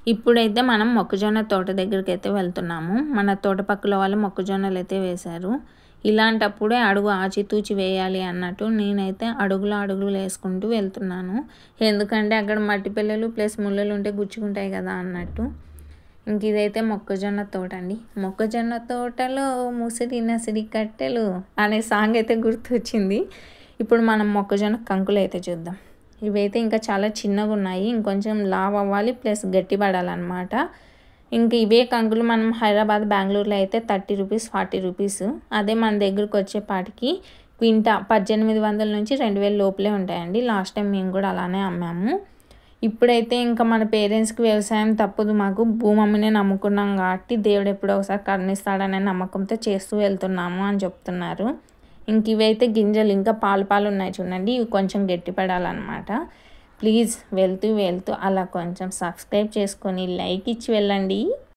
ఇప్పుడైతే మనం మొక్కజొన్న తోట దగ్గరికైతే వెళ్తున్నాము. మన తోట పక్కల వాళ్ళు మొక్కజొన్నలైతే వేశారు. ఇలాంటప్పుడే అడుగు ఆచితూచి వేయాలి అన్నట్టు నేనైతే అడుగులు వేసుకుంటూ వెళ్తున్నాను. ఎందుకంటే అక్కడ మట్టి పిల్లలు ప్లస్ ముళ్ళలు ఉంటే గుచ్చుకుంటాయి కదా అన్నట్టు. ఇంక ఇదైతే మొక్కజొన్న తోట అండి. మొక్కజొన్న తోటలో ముసిరి నసిరి కట్టెలు అనే సాంగ్ అయితే గుర్తొచ్చింది. ఇప్పుడు మనం మొక్కజొన్న కంకులు అయితే చూద్దాం. ఇవైతే ఇంకా చాలా చిన్నగా ఉన్నాయి. ఇంకొంచెం లావ్ అవ్వాలి ప్లస్ గట్టి పడాలన్నమాట. ఇంక ఇవే కంకులు మనం హైదరాబాద్ బెంగళూరులో అయితే 30 రూపీస్ 40 రూపీస్. అదే మన దగ్గరకు వచ్చేపాటికి క్వింటా 1800 నుంచి 2000 లోపలే ఉంటాయండి. లాస్ట్ టైం మేము కూడా అలానే అమ్మాము. ఇప్పుడైతే ఇంకా మన పేరెంట్స్కి వ్యవసాయం తప్పదు, మాకు భూమమ్మనే నమ్ముకున్నాం కాబట్టి దేవుడు ఎప్పుడో ఒకసారి కరుణిస్తాడనే నమ్మకంతో చేస్తూ వెళ్తున్నాము అని చెప్తున్నారు. ఇంక ఇవైతే గింజలు ఇంకా పాలు ఉన్నాయి చూడండి. ఇవి కొంచెం గట్టి పడాలన్నమాట. ప్లీజ్ వెళ్తూ అలా కొంచెం సబ్స్క్రైబ్ చేసుకొని లైక్ ఇచ్చి వెళ్ళండి.